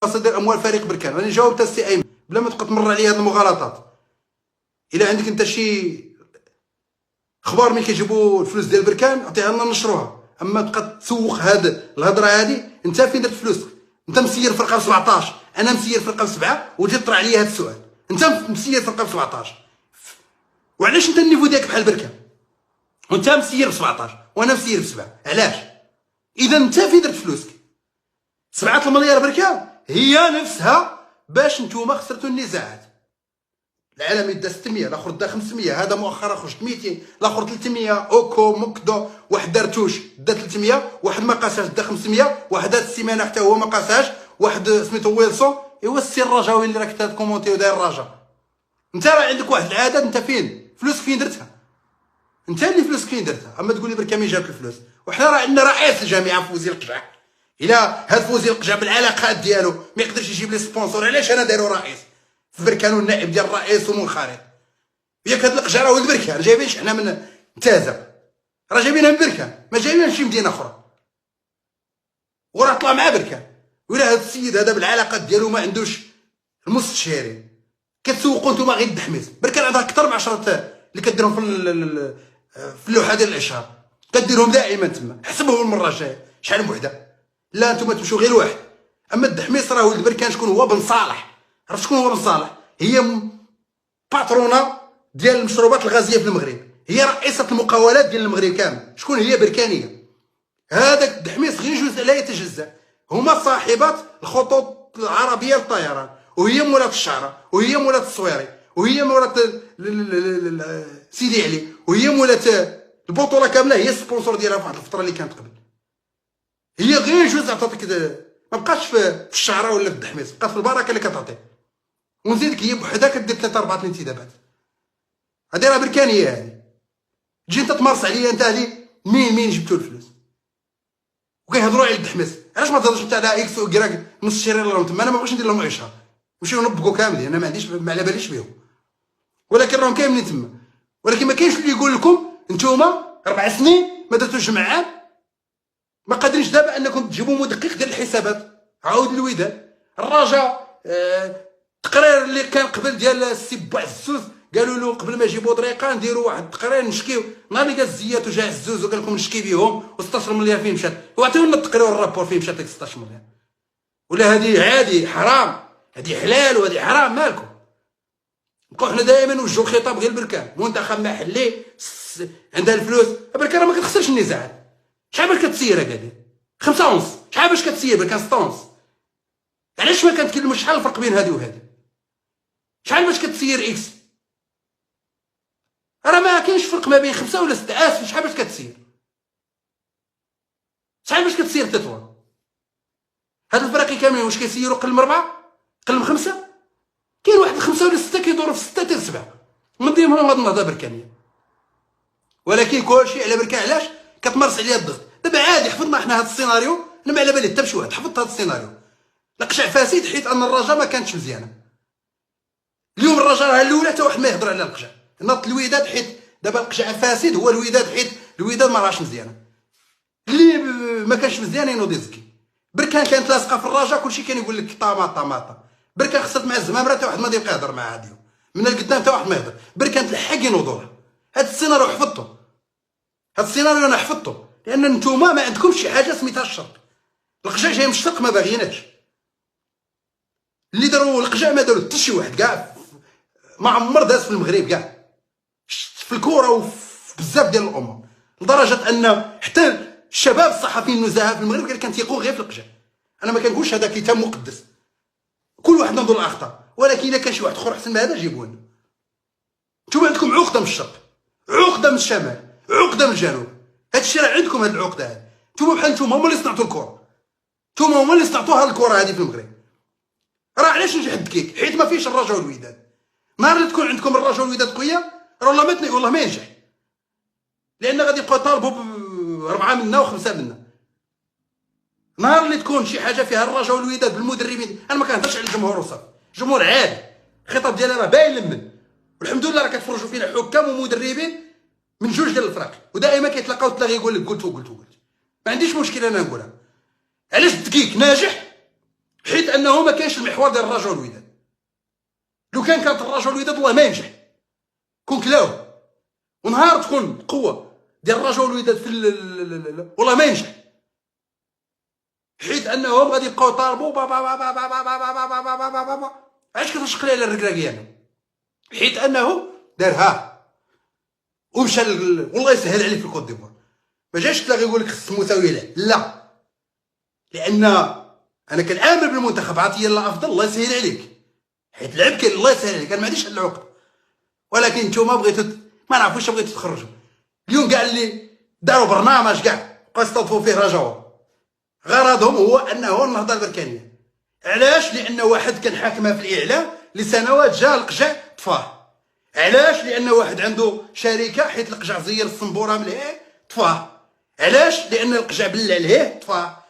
مصادر اموال فريق بركان. راني جاوبت السي ايمن بلا ما تبقى تمر عليا هاد المغالطات. الا عندك انت شي اخبار ملي كيجيبوا الفلوس ديال بركان عطيها لنا نشروها، اما تبقى تسوق هاد الهضره هادي. انت فين درت فلوسك؟ انت مسير في رقم 17، انا مسير في رقم 7، وجيت طرح عليا هاد السؤال. انت مسير في رقم 17، وعلاش انت النيفو ديالك بحال بركان؟ وانت مسير ب 17 وانا مسير ب 7، علاش؟ اذا انت فين درت فلوسك؟ 7 المليار بركان هي نفسها باش نتوما خسرتوا النزاعات. العالمي دا 600، الاخر دا 500، هذا مؤخرا خرجت 200، الاخر 300، اوكو مكدو، واحد دار توش دا 300، واحد ما قاساش دا 500، واحد هاد السيمانه حتى هو ما قاساش، واحد سميتو ويلسون. ايوا السي الرجاوي اللي راك تكومونتي وداير الرجا، انت راه عندك واحد العدد. انت فين فلوسك؟ فين درتها؟ انت اللي فلوسك فين درتها. اما تقول لي بركا مين جاب الفلوس؟ وحنا راه عندنا رئيس الجامعه فوزي القجع. الا هاد فوزي القجع بالعلاقات ديالو ما يقدرش يجيب لي سبونسور، علاش انا دايرو رئيس في بركان والنائب ديال الرئيس ومنخرط؟ ياك هاد القجع راه ولد بركان، جايبينش حنا من تازه، راه جايبينها من بركان، ما جايبينها من شي مدينه اخرى، وراه طلع مع بركان. ولا هاد السيد هذا بالعلاقات ديالو ما عندوش المستشارين. كتسوقوا نتوما غير الدحميس. بركان عندها اكثر من 10 اللي كديرهم في اللوحه ديال الاشهار، كديرهم دائما تما. حسبوا المره الجايه شحال بوحده. لا نتوما تمشيو غير واحد. اما الدحميس راه ولد بركان. شكون هو؟ بن صالح. عرفت شكون هو بن صالح؟ هي باترونه ديال المشروبات الغازيه في المغرب، هي رئيسه المقاولات ديال المغرب كامل. شكون هي؟ بركانيه. هذاك الدحميس غير جزء لا يتجزا. هما صاحبات الخطوط العربيه للطيران، وهي مولات الشعره، وهي مولات الصويري، وهي مولات سيدي علي، وهي مولات البطوله كامله. هي السبونسور ديالها في واحد الفتره اللي كانت قبل. هي غير جزء عطاتك، ما بقاش في الشعره ولا في الدحميس، بقات في البركه اللي كتعطي. ونزيدك هي بوحدها كدير 3 4 الانتدابات. هادي راه بركانيه. هادي تجي انت تمارس عليا انت هادي مين جبتو الفلوس وكيهضروا على الدحميس. علاش ما تهضرش انت على اكس وكراك المستشارين اللي راهم تما؟ انا ما بغيتش ندير لهم اشهار، نمشيو نطبقوا كاملين، انا ما عنديش، ما على باليش بهم، ولكن راهم كاملين تما. ولكن ما كاينش اللي يقول لكم انتوما 4 سنين ما درتوش جمعان، ما قادرينش دابا انكم تجيبوا مدقق ديال الحسابات. عاود الوداد الرجاء، التقرير اللي كان قبل ديال السي بوعزوز قالوا له قبل ما يجيبوا طريقه نديروا واحد التقرير نشكيو. نهار اللي قال الزيات وجا عزوز وقال لكم نشكي بهم و16 مليار فين مشات، وعطيونا التقرير والرابور فين مشات ديك 16 مليار. ولا هذه عادي حرام، هذه حلال وهذه حرام؟ مالكم؟ نبقاو حنا دائما نوجهوا الخطاب غير بركان منتخب محلي عندها الفلوس. بركان ما كتخسرش النزاعات. شحال باش كتسير هكاك 5 ونص؟ شحال باش كتسير بركان 6 ونص؟ علاش ما كنتكلموا شحال الفرق بين هذه وهذه؟ شحال باش كتسير اكس؟ راه ما كاينش فرق ما بين 5 ولا 6. اسف، شحال باش كتسير؟ شحال باش كتسير تطوان؟ هاد الفرق كاملين واش كيسيروا قل من 4؟ قل من 5؟ كاين واحد 5 ولا 6 كيدوروا في 6 حتى 7 من ضمنهم هاد النهضه بركانيه. ولكن كلشي على بركان. علاش؟ كتمارس عليها الضغط. دابا عادي حفظنا حنا هاد السيناريو، انا ما على بالي حتى بشي واحد حفظت هاد السيناريو. القشع فاسد حيت ان الرجاء ما كانتش مزيانه. اليوم الرجاء راه الاولى حتى واحد ما يهضر على القشع. ناض الوداد حيت دابا القشع فاسد، هو الوداد حيت الوداد ما راهش مزيانه. اللي ما كانش مزيان ينوض يزكي. بركان كانت لاصقه في الرجاء، كلشي كان يقول لك طاماطا. بركان خسرت مع الزمامره حتى واحد ما يبقى يهضر معاها اليوم من القدام، حتى واحد ما يهضر. بركان تلحق ينوضوها. هاد السيناريو حفظته، هاد السيناريو انا حفظته، لان نتوما ما عندكمش شي حاجه سميتها الشرق. القجع جاي من الشرق ما باغييناش. اللي داروا القجع ما داروا حتى شي واحد كاع، ما عمر داز في المغرب كاع في الكره وفي بزاف ديال الامور، لدرجه ان حتى الشباب الصحفيين النزهاء في المغرب كان تيقوا غير في القجع. انا ما كنقولش هذا كتاب مقدس، كل واحد عنده الاخطاء، ولكن الا كان شي واحد اخر احسن من هذا جيبوه لنا. نتوما عندكم عقده من الشرق، عقده من الشمال، عقده من الجنوب. هاد الشيء راه عندكم، هاد العقده هادي. نتوما بحال نتوما هما اللي صنعتوا الكره، نتوما هما اللي صنعتوها الكره هادي في المغرب. راه علاش نجي حد كيك؟ حيت ما فيش الرجاء والوداد. نهار اللي تكون عندكم الرجاء والوداد قويه راه والله ما ينجح، لان غادي يبقاو يطالبوا ب4 منا و5 منا. نهار اللي تكون شي حاجه فيها الرجاء والوداد بالمدربين، انا ما كنهضرش على الجمهور وصافي، الجمهور عادي، الخطاب ديالي راه باين لمن، والحمد لله راه كتفرجوا فينا حكام ومدربين من جوج ديال الفرق، ودائما كيتلاقاو التلاغي يقول لك قلت. ما عنديش مشكل انا نقولها. علاش الدقيق ناجح حيت انه ما كاينش المحور ديال الرجاء والوداد. لو كان كانت الرجاء والوداد والله ما ينجح، كون كلاو ونهار تكون القوه ديال الرجاء والوداد في والله ما ينجح، حيت انهم غادي يبقاو يطالبوا علاش كتشق لي على الركراكي انا؟ حيت انه دارها ومشى والله يسهل عليه في الكوت ديفوار. ما جاش تلاقي يقول لك خص مساويه، لا، لان انا كنعامل بالمنتخب عطيه الله افضل، الله يسهل عليك، حيت لعب كاين الله يسهل عليك، انا ما عنديش العقد، ولكن نتوما بغيتو ما نعرفوش بغيتو تخرجوا. اليوم كاع اللي داروا برنامج كاع بقاو يستضيفوا فيه رجاء، غرضهم هو انه النهضه البركانيه. علاش؟ لان واحد كان حاكمها في الاعلام لسنوات، جا القجع طفاه. علاش؟ لان واحد عنده شركه، حيت القجع زير الصنبوره مليح طفاه. علاش؟ لان القجع بلع عليه طفاه.